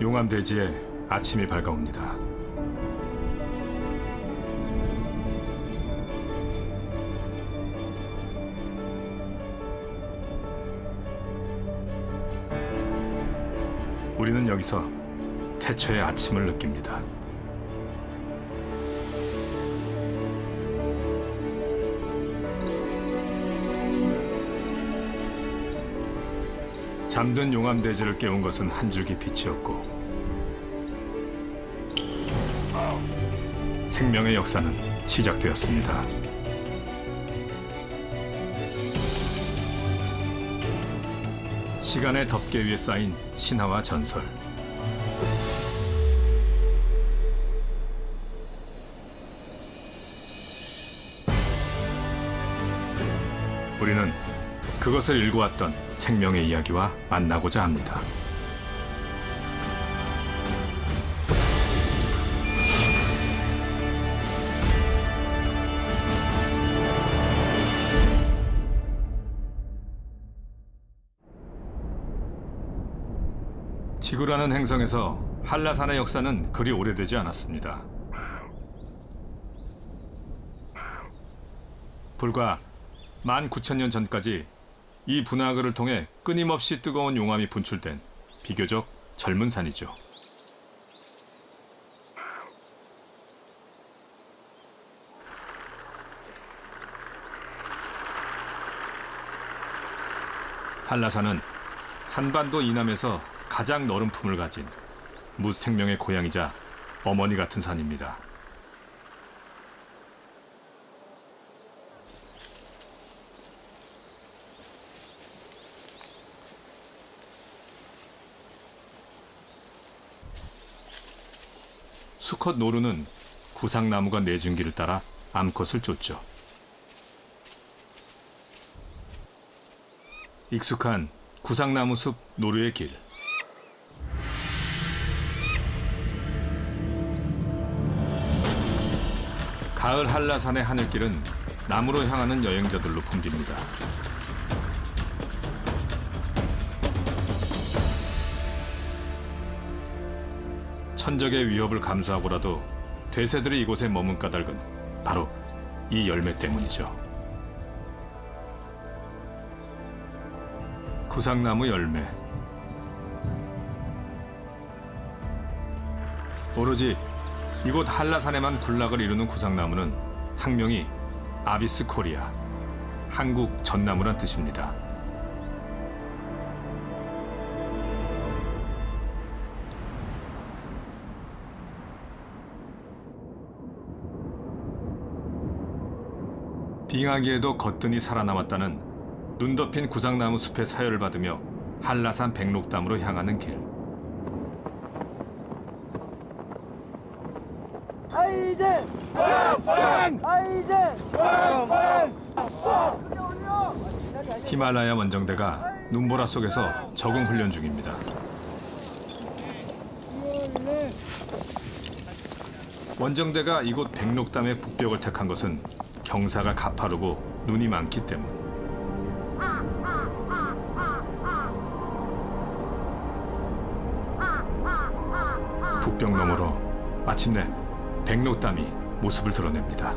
용암대지에 아침이 밝아옵니다. 우리는 여기서 태초의 아침을 느낍니다. 잠든 용암대지를 깨운 것은 한 줄기 빛이었고 생명의 역사는 시작되었습니다. 시간의 덮개 위에 쌓인 신화와 전설. 우리는 그것을 읽어왔던 생명의 이야기와 만나고자 합니다. 지구라는 행성에서 한라산의 역사는 그리 오래되지 않았습니다. 불과 19,000년 전까지 이 분화구를 통해 끊임없이 뜨거운 용암이 분출된 비교적 젊은 산이죠. 한라산은 한반도 이남에서 가장 너른 품을 가진 무생명의 고향이자 어머니 같은 산입니다. 수컷 노루는 구상나무가 내준 길을 따라 암컷을 쫓죠. 익숙한 구상나무 숲 노루의 길. 가을 한라산의 하늘길은 남으로 향하는 여행자들로 붐빕니다. 천적의 위협을 감수하고라도 돼새들이 이곳에 머문 까닭은 바로 이 열매 때문이죠. 구상나무 열매. 오로지 이곳 한라산에만 군락을 이루는 구상나무는 학명이 아비스 코리아, 한국 전나무란 뜻입니다. 빙하기에도 거뜬히 살아남았다는 눈 덮인 구상나무 숲의 사열을 받으며 한라산 백록담으로 향하는 길. 아이제! 아이제! 히말라야 원정대가 눈보라 속에서 적응 훈련 중입니다. 원정대가 이곳 백록담의 북벽을 택한 것은 경사가 가파르고 눈이 많기 때문. 북벽 너머로 마침내 백록담이 모습을 드러냅니다.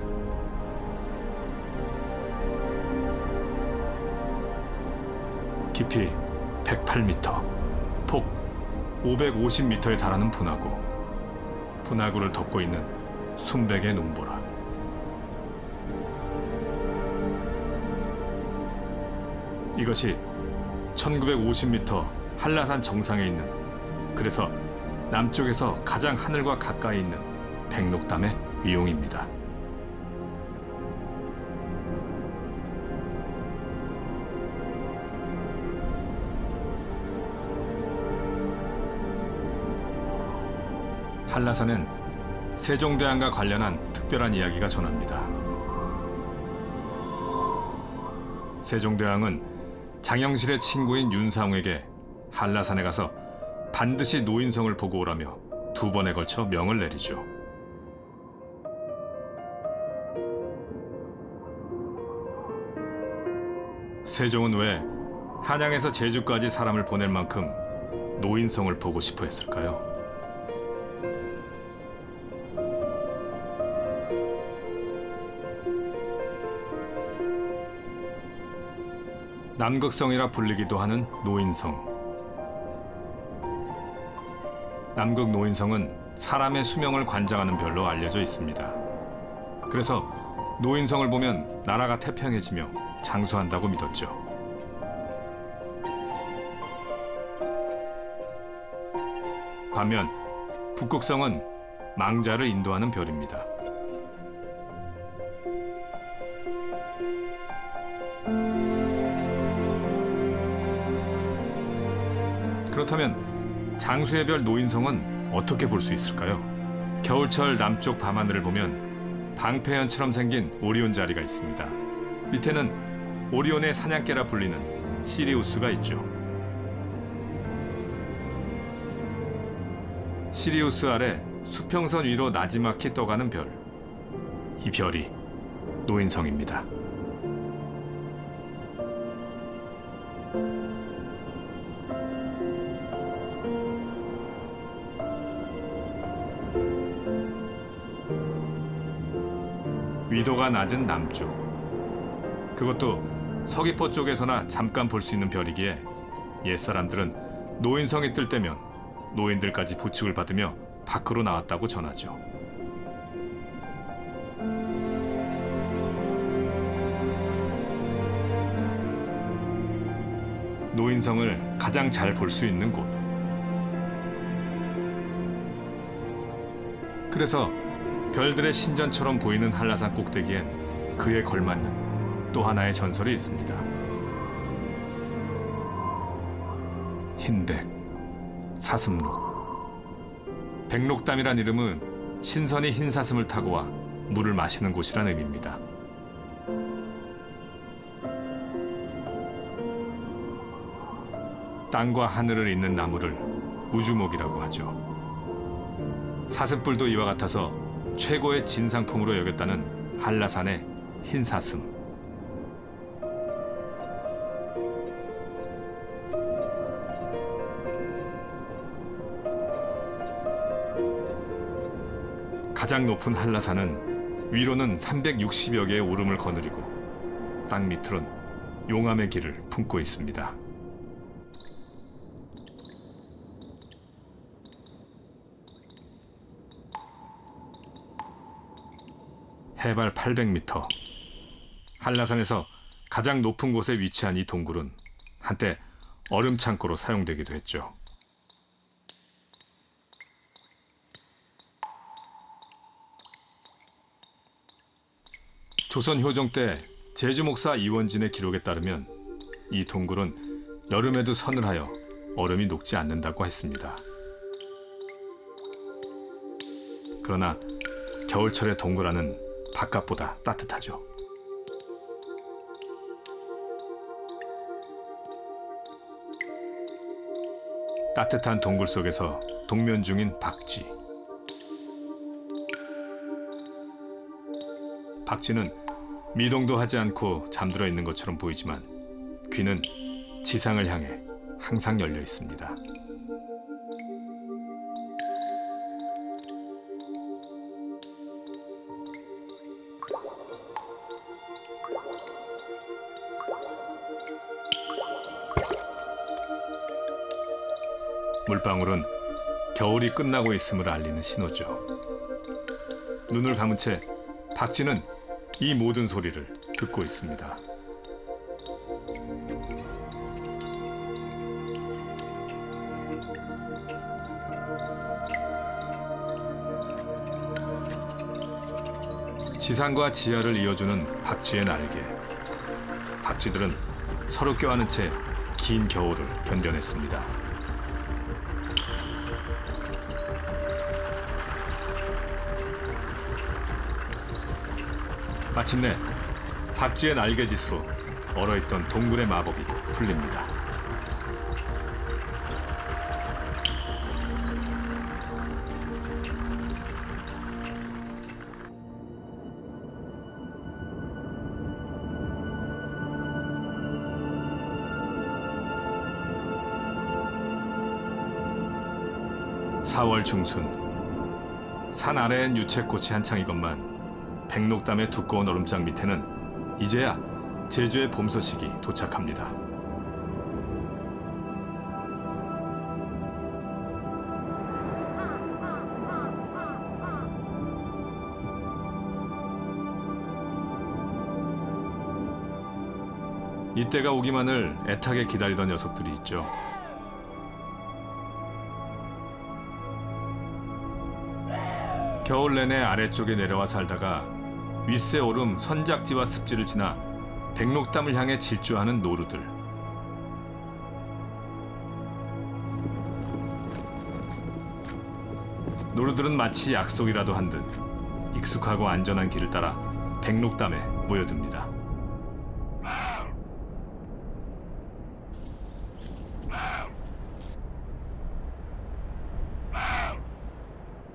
깊이 108m, 폭 550m에 달하는 분화구. 분화구를 덮고 있는 순백의 눈보라. 이것이 1950m 한라산 정상에 있는, 그래서 남쪽에서 가장 하늘과 가까이 있는 백록담의 위용입니다. 한라산은 세종대왕과 관련한 특별한 이야기가 전합니다. 세종대왕은 장영실의 친구인 윤상우에게 한라산에 가서 반드시 노인성을 보고 오라며 2번에 걸쳐 명을 내리죠. 세종은 왜 한양에서 제주까지 사람을 보낼 만큼 노인성을 보고 싶어 했을까요? 남극성이라 불리기도 하는 노인성. 남극 노인성은 사람의 수명을 관장하는 별로 알려져 있습니다. 그래서 노인성을 보면 나라가 태평해지며 장수한다고 믿었죠. 반면 북극성은 망자를 인도하는 별입니다. 그렇다면 장수의 별 노인성은 어떻게 볼 수 있을까요? 겨울철 남쪽 밤하늘을 보면 방패연처럼 생긴 오리온 자리가 있습니다. 밑에는 오리온의 사냥개라 불리는 시리우스가 있죠. 시리우스 아래 수평선 위로 나지막히 떠가는 별. 이 별이 노인성입니다. 위도가 낮은 남쪽. 그것도 서귀포 쪽에서나 잠깐 볼 수 있는 별이기에 옛사람들은 노인성이 뜰 때면 노인들까지 부축을 받으며 밖으로 나왔다고 전하죠. 노인성을 가장 잘 볼 수 있는 곳. 그래서 별들의 신전처럼 보이는 한라산 꼭대기엔 그에 걸맞는 또 하나의 전설이 있습니다. 흰백, 사슴록. 백록담이란 이름은 신선이 흰 사슴을 타고 와 물을 마시는 곳이란 의미입니다. 땅과 하늘을 잇는 나무를 우주목이라고 하죠. 사슴뿔도 이와 같아서 최고의 진상품으로 여겼다는 한라산의 흰사슴. 가장 높은 한라산은 위로는 360여 개의 오름을 거느리고 땅 밑으론 용암의 길을 품고 있습니다. 해발 800m. 한라산에서 가장 높은 곳에 위치한 이 동굴은 한때 얼음 창고로 사용되기도 했죠. 조선 효종 때 제주 목사 이원진의 기록에 따르면 이 동굴은 여름에도 서늘하여 얼음이 녹지 않는다고 했습니다. 그러나 겨울철의 동굴 안은 바깥보다 따뜻하죠. 따뜻한 동굴 속에서 동면 중인 박쥐. 박쥐는 미동도 하지 않고 잠들어 있는 것처럼 보이지만 귀는 지상을 향해 항상 열려 있습니다. 물방울은 겨울이 끝나고 있음을 알리는 신호죠. 눈을 감은 채 박쥐는 이 모든 소리를 듣고 있습니다. 지상과 지하를 이어주는 박쥐의 날개. 박쥐들은 서로 껴안은 채 긴 겨울을 견뎌냈습니다. 마침내 박쥐의 날개짓으로 얼어있던 동굴의 마법이 풀립니다. (4월) 중순. 산 아래엔 유채꽃이 한창이건만 백록담의 두꺼운 얼음장 밑에는 이제야 제주의 봄 소식이 도착합니다. 이때가 오기만을 애타게 기다리던 녀석들이 있죠. 겨울 내내 아래쪽에 내려와 살다가 윗세 오름 선작지와 습지를 지나 백록담을 향해 질주하는 노루들. 노루들은 마치 약속이라도 한 듯 익숙하고 안전한 길을 따라 백록담에 모여듭니다.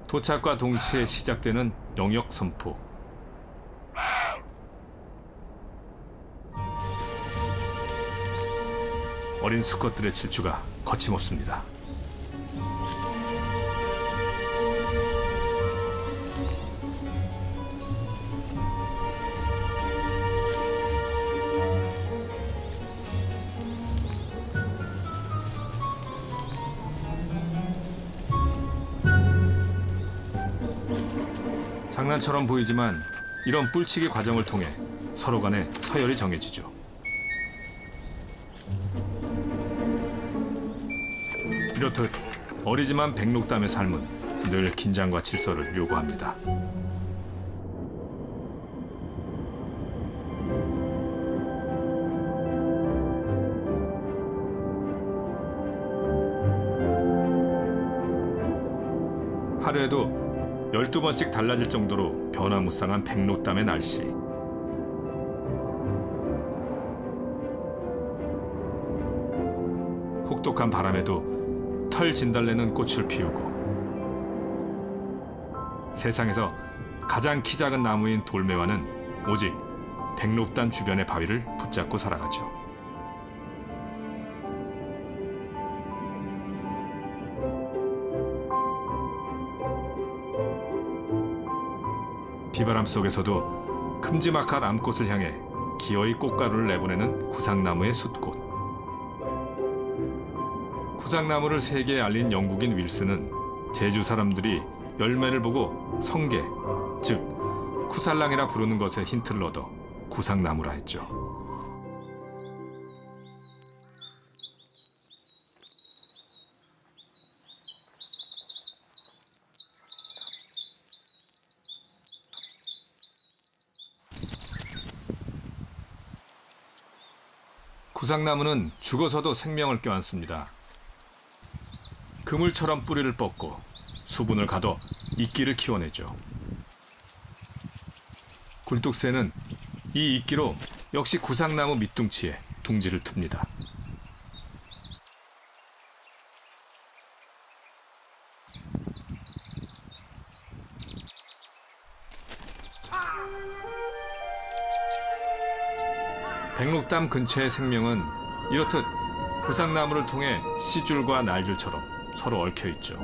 도착과 동시에 시작되는 영역 선포. 어린 수컷들의 질주가 거침없습니다. 장난처럼 보이지만 이런 뿔치기 과정을 통해 서로 간의 서열이 정해지죠. 이렇듯 어리지만 백록담의 삶은 늘 긴장과 질서를 요구합니다. 하루에도 12번씩 달라질 정도로 변화무쌍한 백록담의 날씨. 혹독한 바람에도 털 진달래는 꽃을 피우고 세상에서 가장 키 작은 나무인 돌매화는 오직 백록담 주변의 바위를 붙잡고 살아가죠. 비바람 속에서도 큼지막한 암꽃을 향해 기어이 꽃가루를 내보내는 구상나무의 숫꽃. 구상나무를 세계에 알린 영국인 윌슨은 제주 사람들이 열매를 보고 성게, 즉 쿠살랑이라 부르는 것에 힌트를 얻어 구상나무라 했죠. 구상나무는 죽어서도 생명을 껴안습니다. 그물처럼 뿌리를 뻗고 수분을 가둬 이끼를 키워내죠. 굴뚝새는 이 이끼로 역시 구상나무 밑둥치에 둥지를 틉니다. 백록담 근처의 생명은 이렇듯 구상나무를 통해 씨줄과 날줄처럼 서로 얽혀 있죠.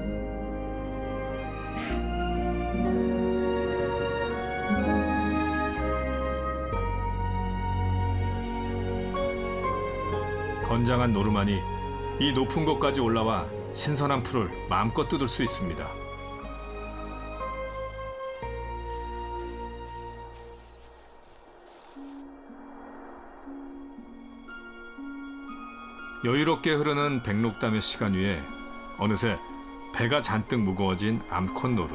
건장한 노루만이 이 높은 곳까지 올라와 신선한 풀을 마음껏 뜯을 수 있습니다. 여유롭게 흐르는 백록담의 시간 위에 어느새 배가 잔뜩 무거워진 암컷 노루.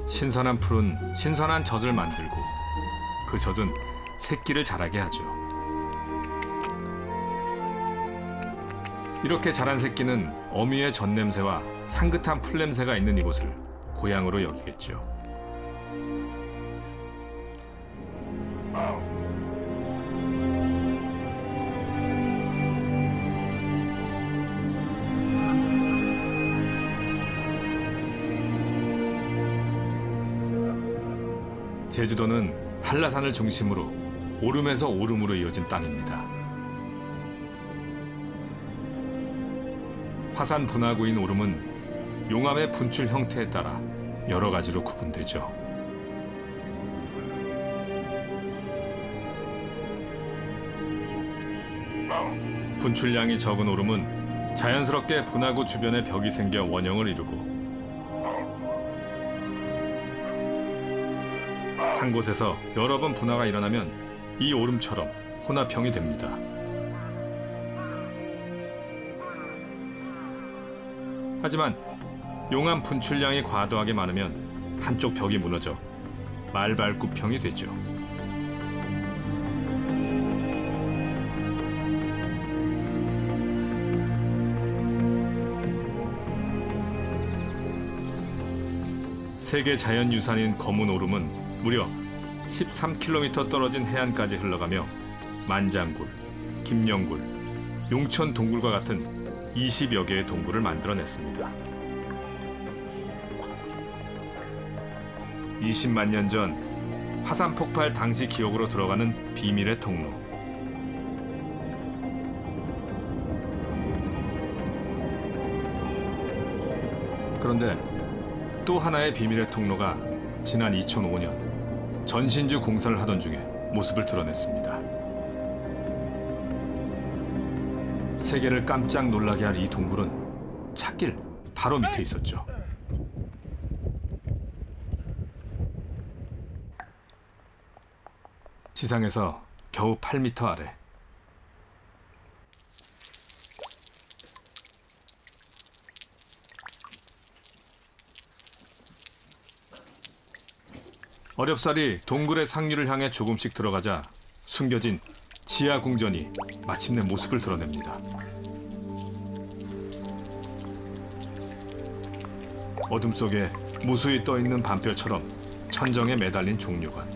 신선한 풀은 신선한 젖을 만들고 그 젖은 새끼를 자라게 하죠. 이렇게 자란 새끼는 어미의 젖 냄새와 향긋한 풀 냄새가 있는 이곳을 고향으로 여기겠죠. 제주도는 한라산을 중심으로 오름에서 오름으로 이어진 땅입니다. 화산 분화구인 오름은 용암의 분출 형태에 따라 여러 가지로 구분되죠. 분출량이 적은 오름은 자연스럽게 분화구 주변에 벽이 생겨 원형을 이루고 한 곳에서 여러 번 분화가 일어나면 이 오름처럼 혼합형이 됩니다. 하지만 용암 분출량이 과도하게 많으면 한쪽 벽이 무너져 말발굽형이 되죠. 세계 자연유산인 검은 오름은 무려 13km 떨어진 해안까지 흘러가며 만장굴, 김영굴, 용천 동굴과 같은 20여 개의 동굴을 만들어냈습니다. 20만 년 전 화산 폭발 당시 기억으로 들어가는 비밀의 통로. 그런데 또 하나의 비밀의 통로가 지난 2005년 전신주 공사를 하던 중에 모습을 드러냈습니다. 세계를 깜짝 놀라게 할 이 동굴은 찻길 바로 밑에 있었죠. 지상에서 겨우 8m 아래. 어렵사리 동굴의 상류를 향해 조금씩 들어가자 숨겨진 지하 궁전이 마침내 모습을 드러냅니다. 어둠 속에 무수히 떠있는 밤별처럼 천정에 매달린 종류관.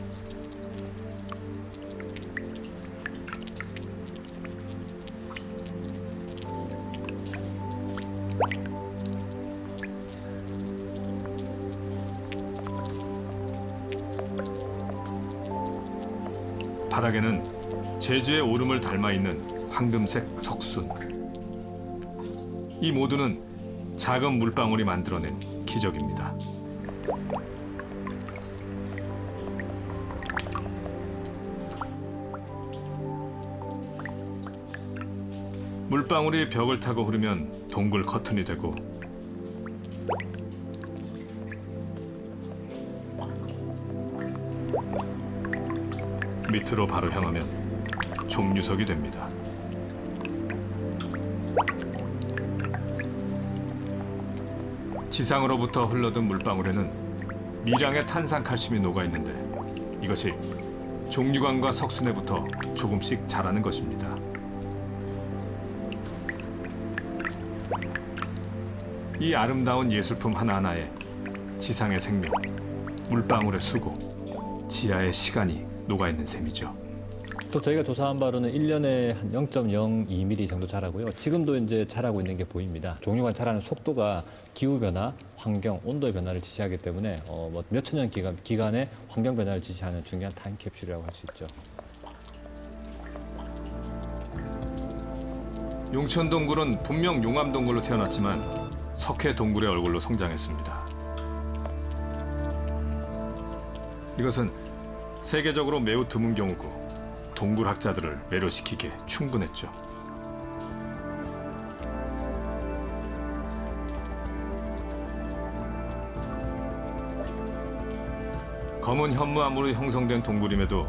바닥에는 제주의 오름을 닮아있는 황금색 석순. 이 모두는 작은 물방울이 만들어낸 기적입니다. 물방울이 벽을 타고 흐르면 동굴 커튼이 되고 밑으로 바로 향하면 종류석이 됩니다. 지상으로부터 흘러든 물방울에는 미량의 탄산칼슘이 녹아있는데 이것이 종류관과 석순에부터 조금씩 자라는 것입니다. 이 아름다운 예술품 하나하나에 지상의 생명, 물방울의 수고, 지하의 시간이 녹아있는 셈이죠. 또 저희가 조사한 바로는 1년에 한 0.02mm 정도 자라고요. 지금도 이제 자라고 있는 게 보입니다. 종류가 자라는 속도가 기후 변화, 환경, 온도의 변화를 지시하기 때문에 몇천 년 기간의 환경 변화를 지시하는 중요한 타임캡슐이라고 할 수 있죠. 용천 동굴은 분명 용암 동굴로 태어났지만 석회 동굴의 얼굴로 성장했습니다. 이것은 세계적으로 매우 드문 경우고 동굴학자들을 매료시키기에 충분했죠. 검은 현무암으로 형성된 동굴임에도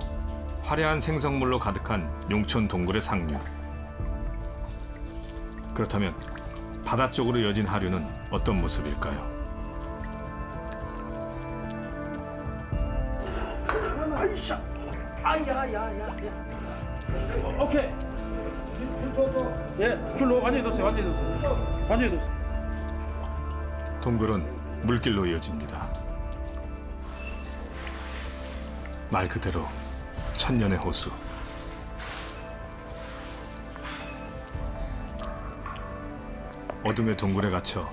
화려한 생성물로 가득한 용천 동굴의 상류. 그렇다면 바다 쪽으로 이어진 하류는 어떤 모습일까요? 아이샤, 아야야야야. 오케이. 예, 줄로 완전히 넣으세요. 완전히 넣으세요. 완전히 넣으세요. 동굴은 물길로 이어집니다. 말 그대로 천년의 호수. 어둠의 동굴에 갇혀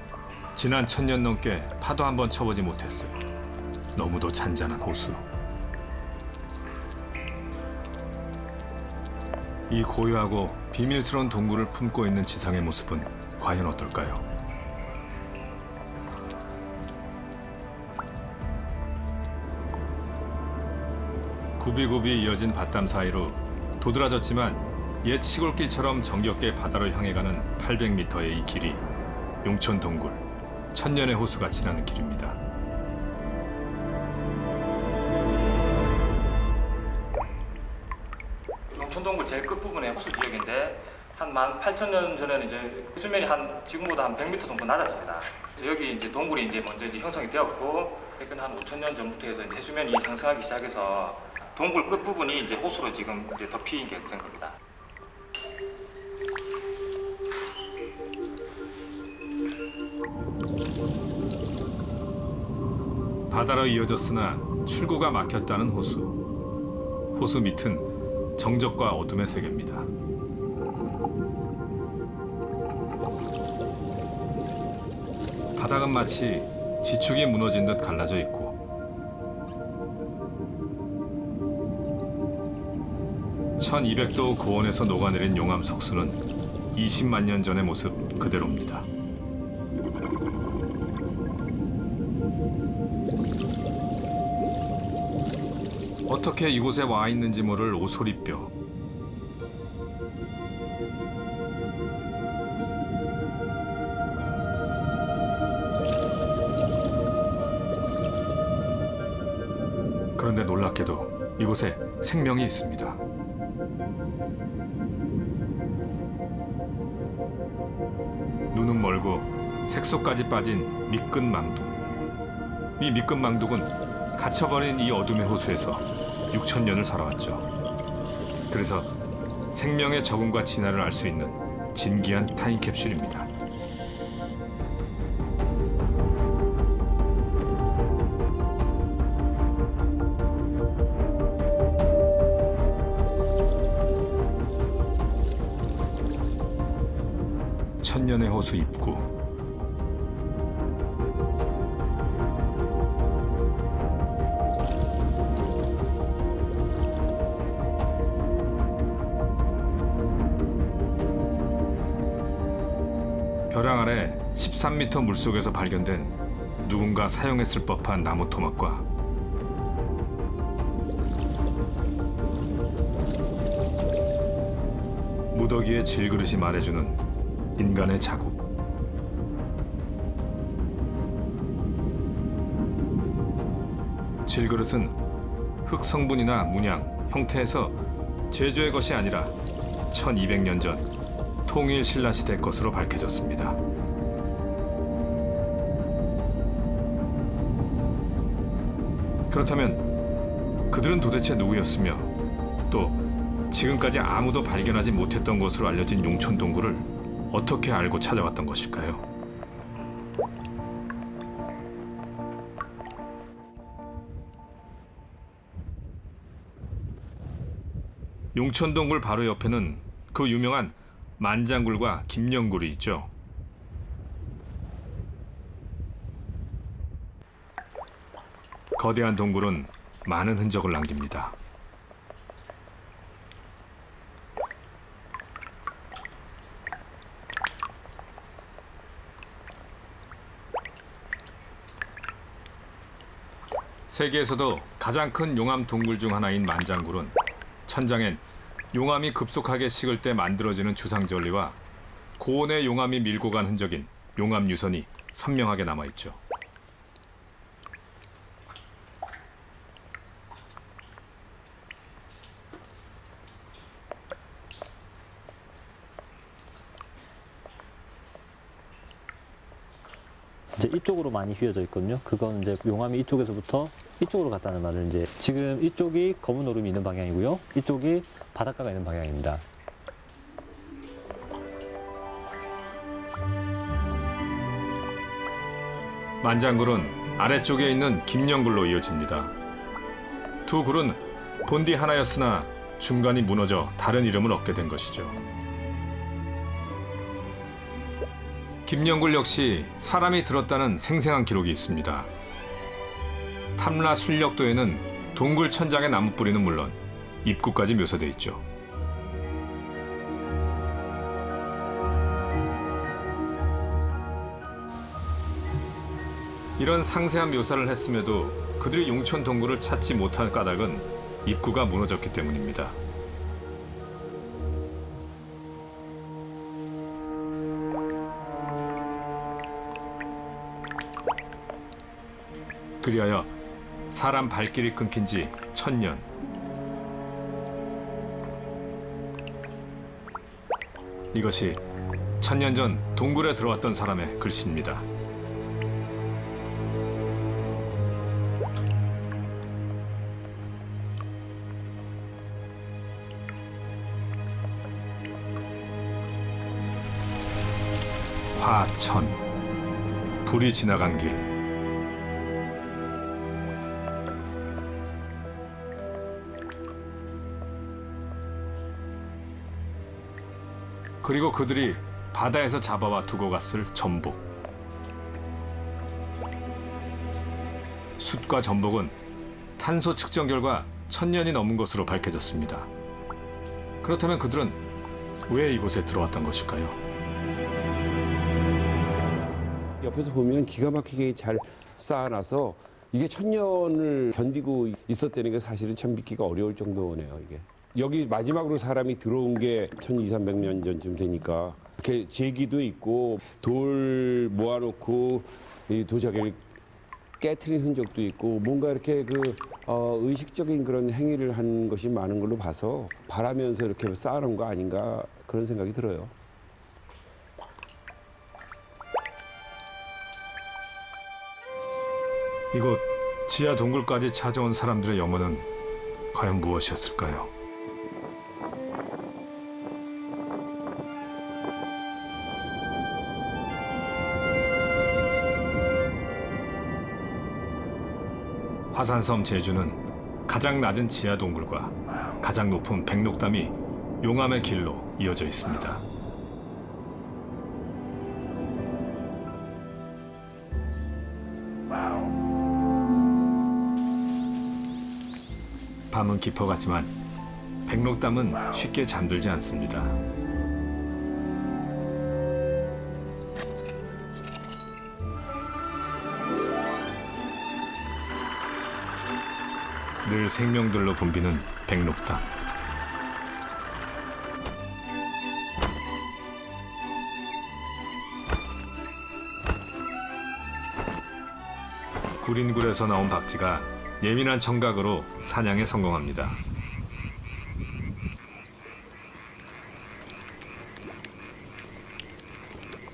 지난 1000년 넘게 파도 한 번 쳐보지 못했어요. 너무도 잔잔한 호수. 이 고요하고 비밀스러운 동굴을 품고 있는 지상의 모습은 과연 어떨까요? 굽이굽이 이어진 밭담 사이로 도드라졌지만 옛 시골길처럼 정겹게 바다로 향해 가는 800m의 이 길이 용천 동굴, 천년의 호수가 지나는 길입니다. 용천동굴 제일 끝부분에 호수 지역인데 한 18,000년 전에는 이제 수면이 한 지금보다 한 100m 정도 낮았습니다. 그래서 여기 이제 동굴이 이제 먼저 이제 형성이 되었고 최근 한 5,000년 전부터 해서 이제 해수면이 상승하기 시작해서 동굴 끝부분이 이제 호수로 지금 이제 덮이게 된 겁니다. 바다로 이어졌으나 출구가 막혔다는 호수. 호수 밑은 정적과 어둠의 세계입니다. 바닥은 마치 지축이 무너진 듯 갈라져 있고 (1200도) 고온에서 녹아내린 용암 석수는 20만 년 전의 모습 그대로입니다. 어떻게 이곳에 와 있는지 모를 오소리뼈. 그런데 놀랍게도 이곳에 생명이 있습니다. 눈은 멀고 색소까지 빠진 미끈망둑. 이 미끈망둑은 갇혀버린 이 어둠의 호수에서 6,000년을 살아왔죠. 그래서 생명의 적응과 진화를 알 수 있는 진기한 타임캡슐입니다. 천년의 호수 입구. 벼랑 아래 13m 물속에서 발견된 누군가 사용했을 법한 나무 토막과 무더기의 질그릇이 말해주는 인간의 자국. 질그릇은 흙 성분이나 문양, 형태에서 제주의 것이 아니라 1200년 전 통일 신라 시대 것으로 밝혀졌습니다. 그렇다면 그들은 도대체 누구였으며 또 지금까지 아무도 발견하지 못했던 것으로 알려진 용천 동굴을 어떻게 알고 찾아왔던 것일까요? 용천 동굴 바로 옆에는 그 유명한 만장굴과 김녕굴이 있죠. 거대한 동굴은 많은 흔적을 남깁니다. 세계에서도 가장 큰 용암 동굴 중 하나인 만장굴은 천장엔 용암이 급속하게 식을 때 만들어지는 주상절리와 고온의 용암이 밀고 간 흔적인 용암 유선이 선명하게 남아있죠. 이제 이쪽으로 많이 휘어져 있거든요. 그건 이제 용암이 이쪽에서부터 이쪽으로 갔다는 말은 이제 지금 이쪽이 검은 얼음이 있는 방향이고요. 이쪽이 바닷가가 있는 방향입니다. 만장굴은 아래쪽에 있는 김녕굴로 이어집니다. 두 굴은 본디 하나였으나 중간이 무너져 다른 이름을 얻게 된 것이죠. 김녕굴 역시 사람이 들었다는 생생한 기록이 있습니다. 탐라 순력도에는 동굴 천장의 나무뿌리는 물론 입구까지 묘사돼 있죠. 이런 상세한 묘사를 했음에도 그들이 용천 동굴을 찾지 못한 까닭은 입구가 무너졌기 때문입니다. 그리하여 사람 발길이 끊긴 지 1000년. 이것이 천년 전 동굴에 들어왔던 사람의 글씨입니다. 화천, 불이 지나간 길. 그리고 그들이 바다에서 잡아와 두고 갔을 전복. 숯과 전복은 탄소 측정 결과 1000년이 넘은 것으로 밝혀졌습니다. 그렇다면 그들은 왜 이곳에 들어왔던 것일까요? 옆에서 보면 기가 막히게 잘 쌓아놔서 이게 1000년을 견디고 있었다는 게 사실은 참 믿기가 어려울 정도네요, 이게. 여기 마지막으로 사람이 들어온 게 1200~300년 전쯤 되니까 이렇게 제기도 있고 돌 모아놓고 이 도자기를 깨트린 흔적도 있고 뭔가 이렇게 의식적인 그런 행위를 한 것이 많은 걸로 봐서 바라면서 이렇게 쌓아놓은 거 아닌가 그런 생각이 들어요. 이곳 지하 동굴까지 찾아온 사람들의 염원은 과연 무엇이었을까요? 화산섬 제주는 가장 낮은 지하 동굴과 가장 높은 백록담이 용암의 길로 이어져 있습니다. 밤은 깊어갔지만 백록담은 쉽게 잠들지 않습니다. 늘 생명들로 붐비는 백록담. 구린굴에서 나온 박쥐가 예민한 청각으로 사냥에 성공합니다.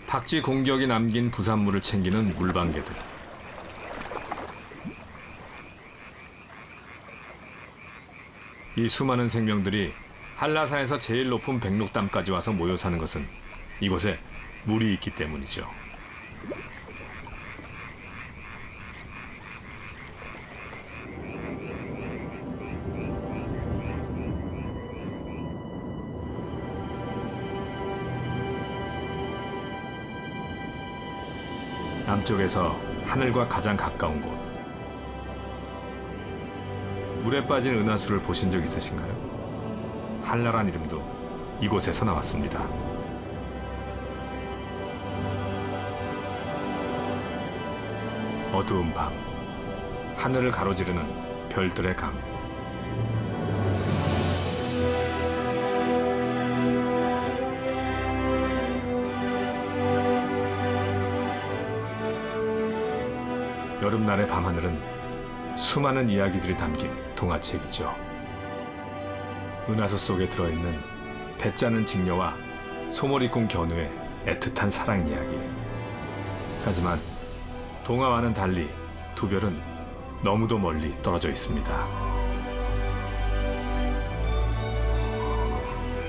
박쥐 공격이 남긴 부산물을 챙기는 물방개들. 이 수많은 생명들이 한라산에서 제일 높은 백록담까지 와서 모여 사는 것은 이곳에 물이 있기 때문이죠. 남쪽에서 하늘과 가장 가까운 곳. 물에 빠진 은하수를 보신 적 있으신가요? 한라란 이름도 이곳에서 나왔습니다. 어두운 밤, 하늘을 가로지르는 별들의 강. 여름날의 밤하늘은 수많은 이야기들이 담긴 동화책이죠. 은하수 속에 들어있는 배짜는 직녀와 소몰이꾼 견우의 애틋한 사랑 이야기. 하지만 동화와는 달리 두 별은 너무도 멀리 떨어져 있습니다.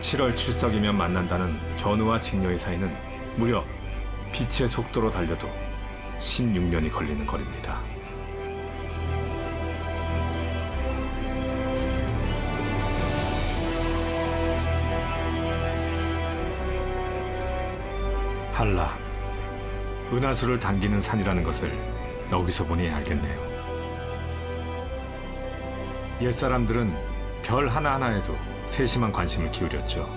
7월 7석이면 만난다는 견우와 직녀의 사이는 무려 빛의 속도로 달려도 16년이 걸리는 거리입니다. 한라, 은하수를 당기는 산이라는 것을 여기서 보니 알겠네요. 옛사람들은 별 하나하나에도 세심한 관심을 기울였죠.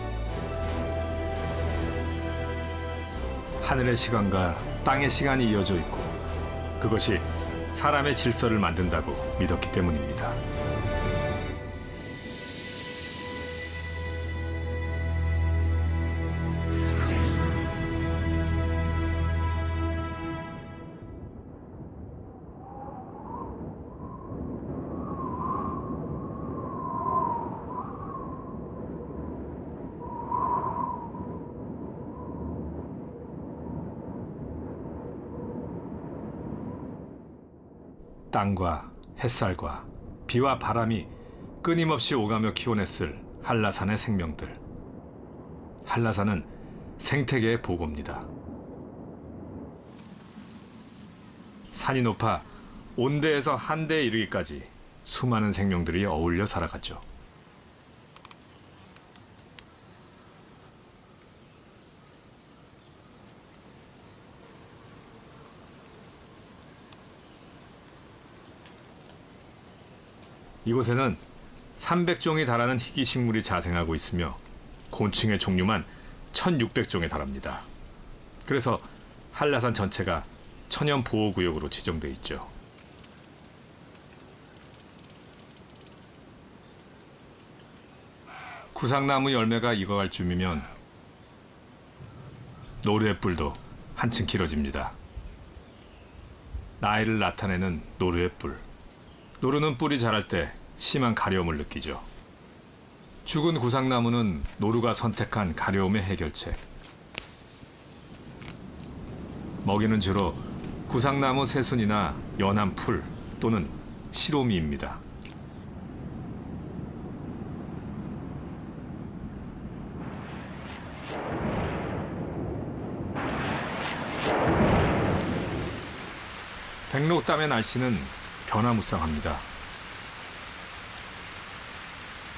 하늘의 시간과 땅의 시간이 이어져 있고 그것이 사람의 질서를 만든다고 믿었기 때문입니다. 땅과 햇살과 비와 바람이 끊임없이 오가며 키워냈을 한라산의 생명들. 한라산은 생태계의 보고입니다. 산이 높아 온대에서 한대에 이르기까지 수많은 생명들이 어울려 살아가죠. 이곳에는 300종이 달하는 희귀 식물이 자생하고 있으며 곤충의 종류만 1600종에 달합니다. 그래서 한라산 전체가 천연 보호구역으로 지정돼 있죠. 구상나무 열매가 익어갈 쯤이면 노루의뿔도 한층 길어집니다. 나이를 나타내는 노루의 뿔. 노루는 뿔이 자랄 때 심한 가려움을 느끼죠. 죽은 구상나무는 노루가 선택한 가려움의 해결책. 먹이는 주로 구상나무 새순이나 연한 풀 또는 시로미입니다. 백록담의 날씨는 변화무쌍합니다.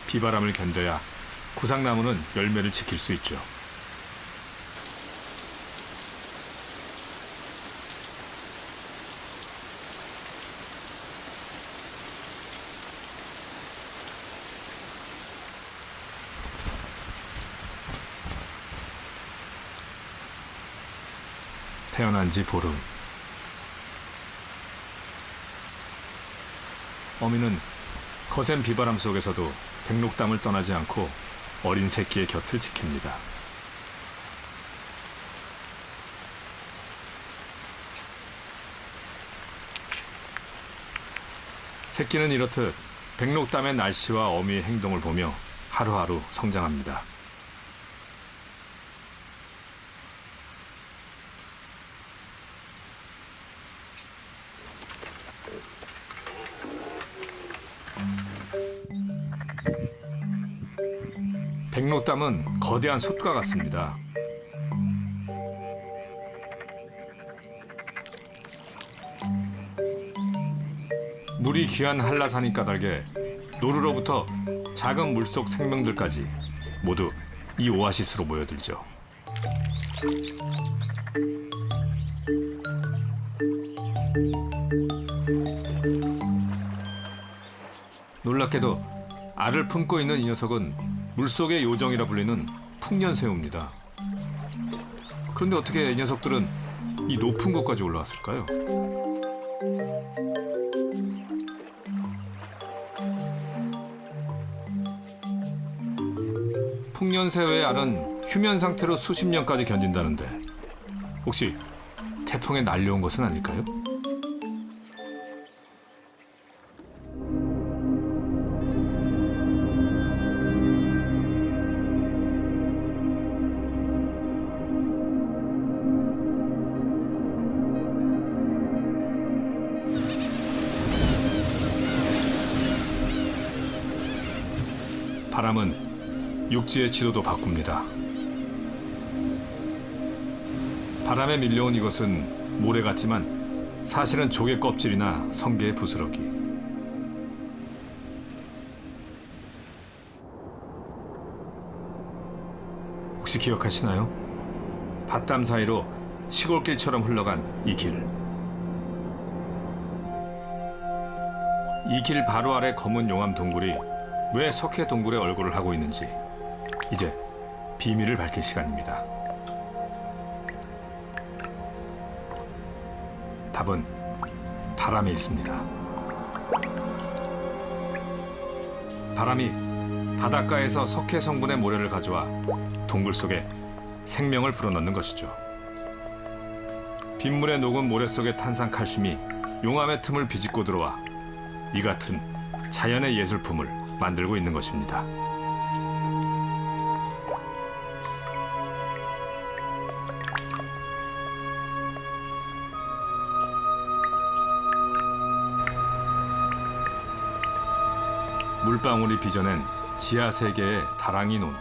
비바람을 견뎌야 구상나무는 열매를 지킬 수 있죠. 태어난 지 보름. 어미는 거센 비바람 속에서도 백록담을 떠나지 않고 어린 새끼의 곁을 지킵니다. 새끼는 이렇듯 백록담의 날씨와 어미의 행동을 보며 하루하루 성장합니다. 백록담은 거대한 솥과 같습니다. 물이 귀한 한라산이 까닭에 노루로부터 작은 물속 생명들까지 모두 이 오아시스로 모여들죠. 놀랍게도 알을 품고 있는 이 녀석은 물속의 요정이라 불리는 풍년새우입니다. 그런데 어떻게 이 녀석들은 이 높은 곳까지 올라왔을까요? 풍년새우의 알은 휴면 상태로 수십 년까지 견딘다는데 혹시 태풍에 날려온 것은 아닐까요? 바람은 육지의 지도도 바꿉니다. 바람에 밀려온 이것은 모래 같지만 사실은 조개 껍질이나 성게의 부스러기. 혹시 기억하시나요? 밭담 사이로 시골길처럼 흘러간 이 길. 이 길 바로 아래 검은 용암 동굴이 왜 석회 동굴의 얼굴을 하고 있는지 이제 비밀을 밝힐 시간입니다. 답은 바람에 있습니다. 바람이 바닷가에서 석회 성분의 모래를 가져와 동굴 속에 생명을 불어넣는 것이죠. 빗물에 녹은 모래 속의 탄산 칼슘이 용암의 틈을 비집고 들어와 이 같은 자연의 예술품을 만들고 있는 것입니다. 물방울이 빚어낸 지하 세계의 다랑이 논.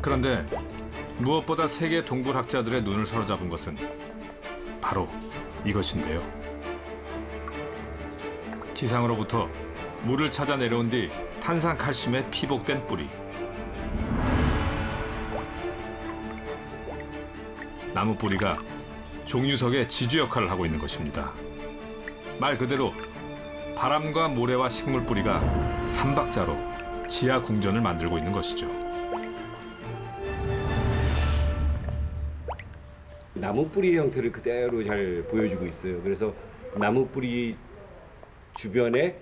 그런데 무엇보다 세계 동굴학자들의 눈을 사로잡은 것은 바로 이것인데요. 지상으로부터 물을 찾아 내려온 뒤 탄산칼슘에 피복된 뿌리. 나무 뿌리가 종유석의 지주 역할을 하고 있는 것입니다. 말 그대로 바람과 모래와 식물 뿌리가 삼박자로 지하 궁전을 만들고 있는 것이죠. 나무 뿌리 형태를 그대로 잘 보여주고 있어요. 그래서 나무 뿌리 주변에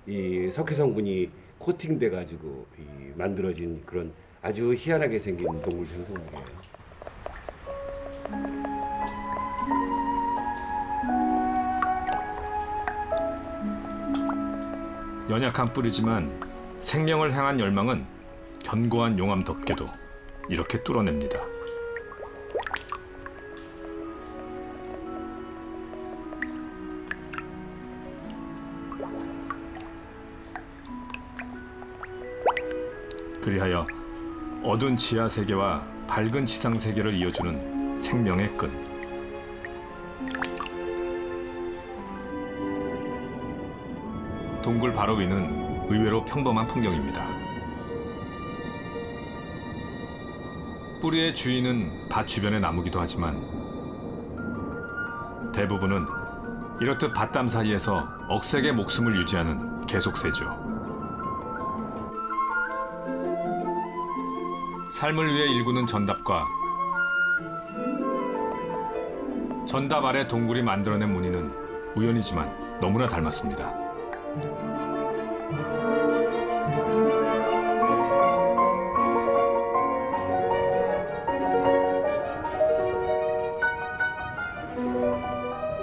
이 석회 성분이 코팅돼 가지고 만들어진 그런 아주 희한하게 생긴 동굴 생성물이에요. 연약한 뿌리지만 생명을 향한 열망은 견고한 용암 덮개도 이렇게 뚫어냅니다. 그리하여 어두운 지하 세계와 밝은 지상 세계를 이어주는 생명의 끈. 동굴 바로 위는 의외로 평범한 풍경입니다. 뿌리의 주인은 밭 주변의 나무기도 하지만 대부분은 이렇듯 밭담 사이에서 억색의 목숨을 유지하는 계속새죠. 삶을 위해 일구는 전답과 전답 아래 동굴이 만들어낸 무늬는 우연이지만 너무나 닮았습니다.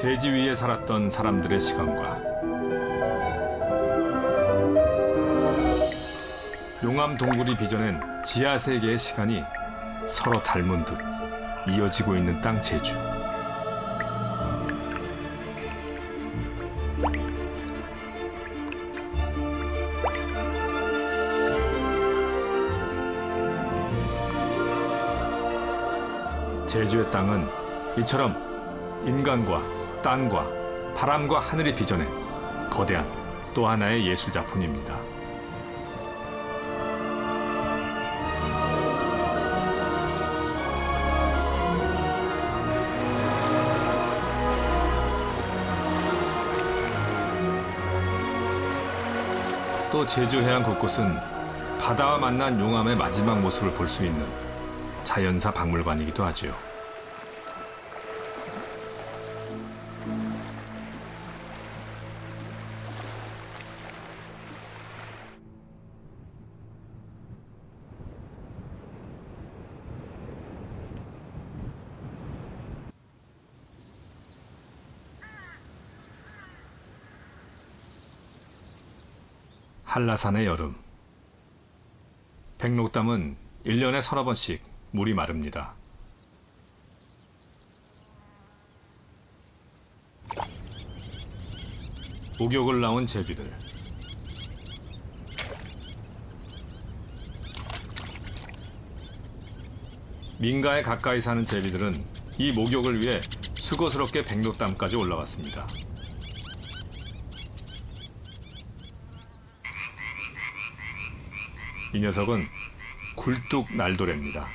대지 위에 살았던 사람들의 시간과 용암 동굴이 빚어낸 지하 세계의 시간이 서로 닮은 듯 이어지고 있는 땅 제주. 제주의 땅은 이처럼 인간과 땅과 바람과 하늘이 빚어낸 거대한 또 하나의 예술 작품입니다. 또 제주 해안 곳곳은 바다와 만난 용암의 마지막 모습을 볼 수 있는 자연사 박물관이기도 하지요. 한라산의 여름. 백록담은 1년에 서너 번씩 물이 마릅니다. 목욕을 나온 제비들. 민가에 가까이 사는 제비들은 이 목욕을 위해 수고스럽게 백록담까지 올라왔습니다. 이 녀석은 굴뚝 날도래입니다.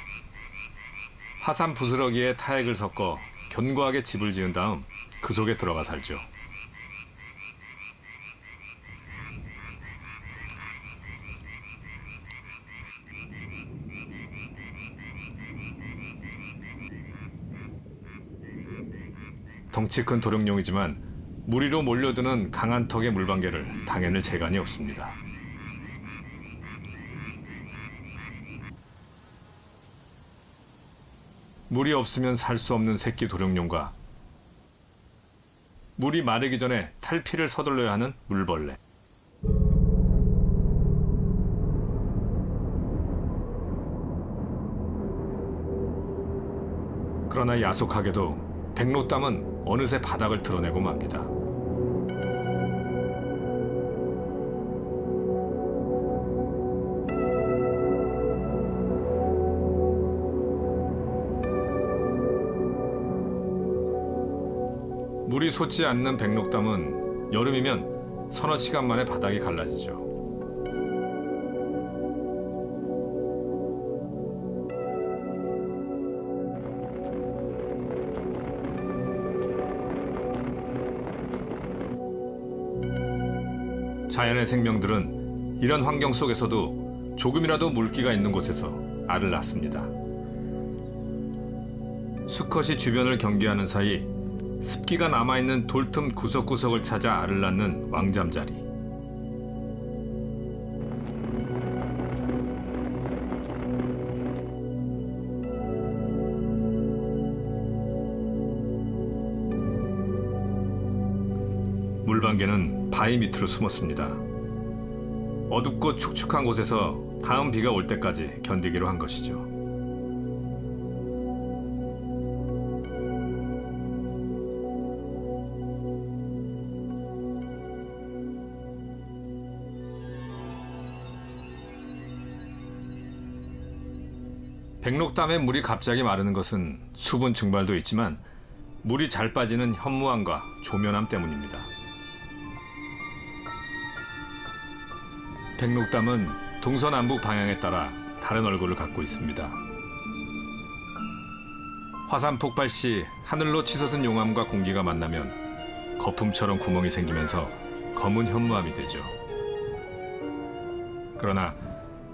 화산 부스러기에 타액을 섞어 견고하게 집을 지은 다음 그 속에 들어가 살죠. 덩치 큰 도룡뇽이지만 무리로 몰려드는 강한 턱의 물방개를 당해낼 재간이 없습니다. 물이 없으면 살 수 없는 새끼 도룡뇽과 물이 마르기 전에 탈피를 서둘러야 하는 물벌레. 그러나 야속하게도 백록담은 어느새 바닥을 드러내고 맙니다. 물이 솟지 않는 백록담은 여름이면 서너 시간 만에 바닥이 갈라지죠. 자연의 생명들은 이런 환경 속에서도 조금이라도 물기가 있는 곳에서 알을 낳습니다. 수컷이 주변을 경계하는 사이 습기가 남아있는 돌틈 구석구석을 찾아 알을 낳는 왕잠자리. 물방개는 바위 밑으로 숨었습니다. 어둡고 축축한 곳에서 다음 비가 올 때까지 견디기로 한 것이죠. 백록담의 물이 갑자기 마르는 것은 수분 증발도 있지만 물이 잘 빠지는 현무암과 조면암 때문입니다. 백록담은 동서남북 방향에 따라 다른 얼굴을 갖고 있습니다. 화산 폭발 시 하늘로 치솟은 용암과 공기가 만나면 거품처럼 구멍이 생기면서 검은 현무암이 되죠. 그러나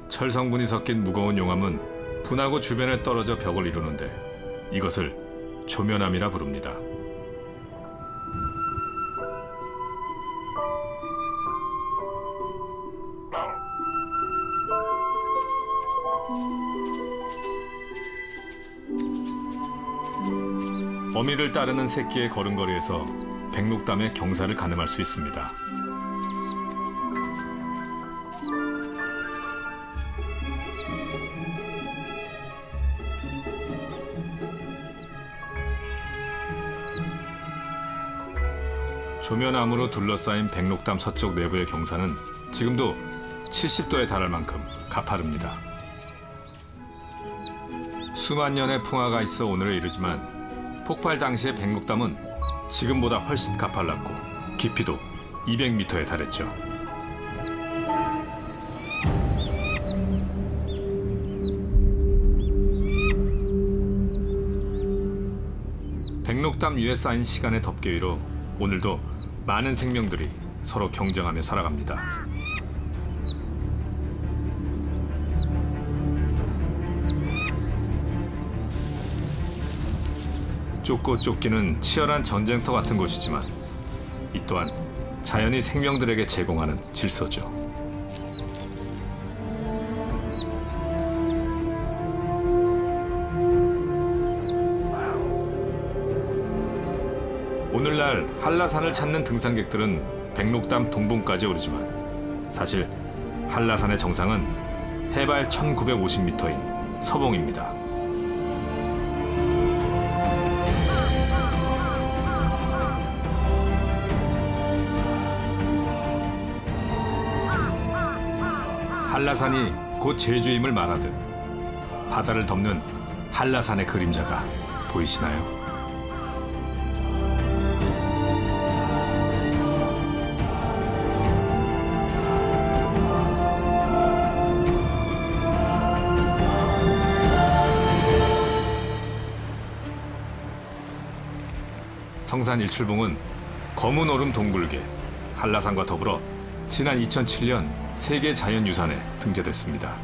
철 성분이 섞인 무거운 용암은 분하고 주변에 떨어져 벽을 이루는데 이것을 조면암이라 부릅니다. 어미를 따르는 새끼의 걸음걸이에서 백록담의 경사를 가늠할 수 있습니다. 조면암으로 둘러싸인 백록담 서쪽 내부의 경사는 지금도 70도에 달할 만큼 가파릅니다. 수만 년의 풍화가 있어 오늘에 이르지만 폭발 당시의 백록담은 지금보다 훨씬 가팔랐고 깊이도 200m에 달했죠. 백록담 위에 쌓인 시간의 덮개 위로 오늘도 많은 생명들이 서로 경쟁하며 살아갑니다. 쫓고 쫓기는 치열한 전쟁터 같은 곳이지만 이 또한 자연이 생명들에게 제공하는 질서죠. 오늘날 한라산을 찾는 등산객들은 백록담 동봉까지 오르지만 사실 한라산의 정상은 해발 1950m인 서봉입니다. 한라산이 곧 제주임을 말하듯 바다를 덮는 한라산의 그림자가 보이시나요? 성산 일출봉은 검은 얼음 동굴계, 한라산과 더불어 지난 2007년 세계 자연유산에 등재됐습니다.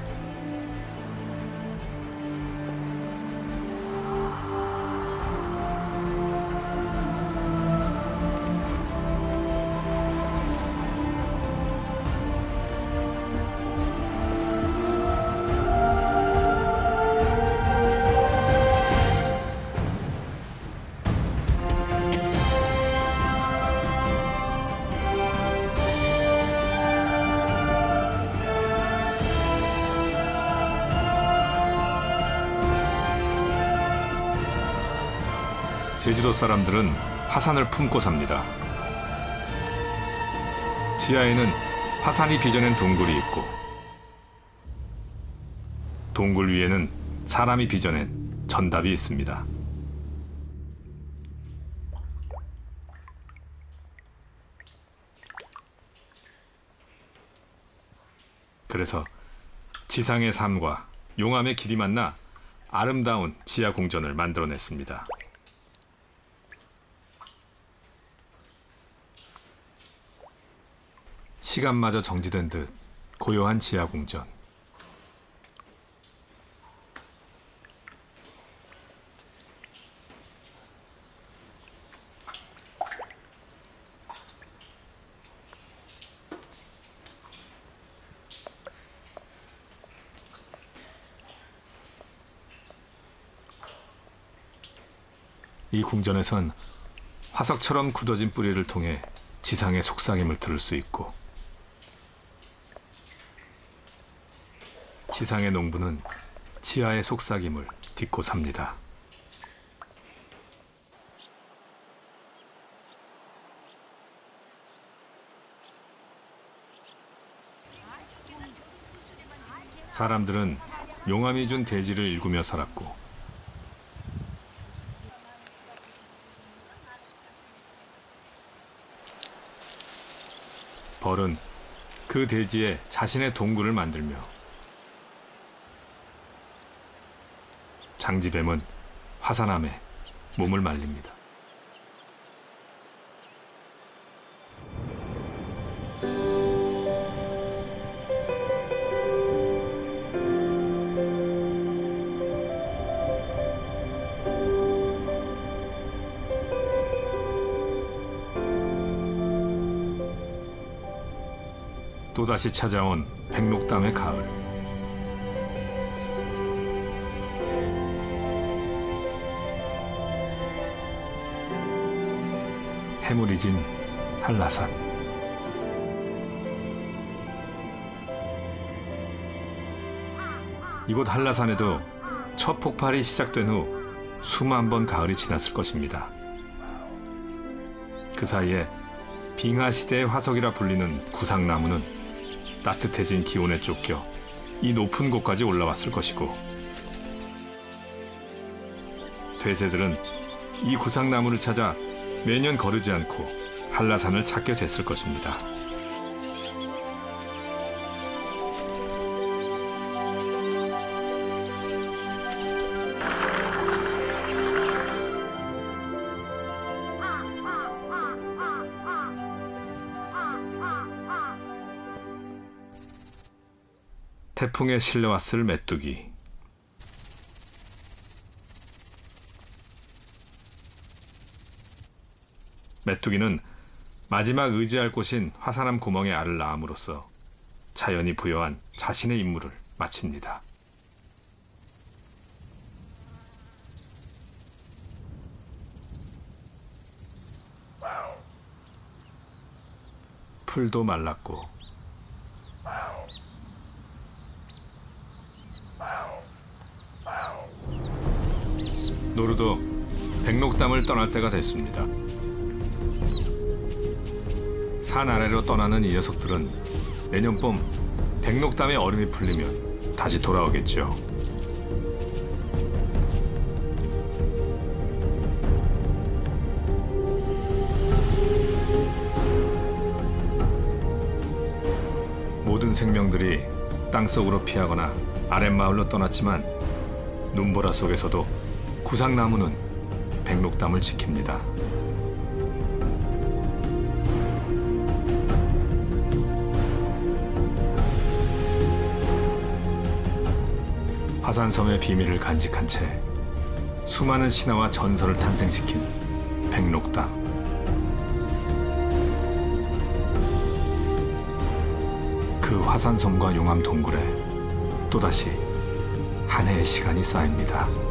제주도 사람들은 화산을 품고 삽니다. 지하에는 화산이 빚어낸 동굴이 있고 동굴 위에는 사람이 빚어낸 전답이 있습니다. 그래서 지상의 삶과 용암의 길이 만나 아름다운 지하 궁전을 만들어냈습니다. 시간마저 정지된 듯 고요한 지하 궁전. 이 궁전에선 화석처럼 굳어진 뿌리를 통해 지상의 속삭임을 들을 수 있고 지상의 농부는 지하의 속삭임을 딛고 삽니다. 사람들은 용암이 준 대지를 일구며 살았고 벌은 그 대지에 자신의 동굴을 만들며 장지뱀은 화산암에 몸을 말립니다. 또다시 찾아온 백록담의 가을. 해물이 진 한라산. 이곳 한라산에도 첫 폭발이 시작된 후 수만 번 가을이 지났을 것입니다. 그 사이에 빙하 시대의 화석이라 불리는 구상나무는 따뜻해진 기온에 쫓겨 이 높은 곳까지 올라왔을 것이고 돼새들은 이 구상나무를 찾아 매년 거르지 않고 한라산을 찾게 됐을 것입니다. 태풍에 실려왔을 메뚜기. 메뚜기는 마지막 의지할 곳인 화산암 구멍에 알을 낳음으로써 자연이 부여한 자신의 임무를 마칩니다. 풀도 말랐고 노루도 백록담을 떠날 때가 됐습니다. 산 아래로 떠나는 이 녀석들은 내년 봄 백록담의 얼음이 풀리면 다시 돌아오겠죠. 모든 생명들이 땅속으로 피하거나 아랫마을로 떠났지만 눈보라 속에서도 구상나무는 백록담을 지킵니다. 화산섬의 비밀을 간직한 채 수많은 신화와 전설을 탄생시킨 백록담. 그 화산섬과 용암 동굴에 또다시 한 해의 시간이 쌓입니다.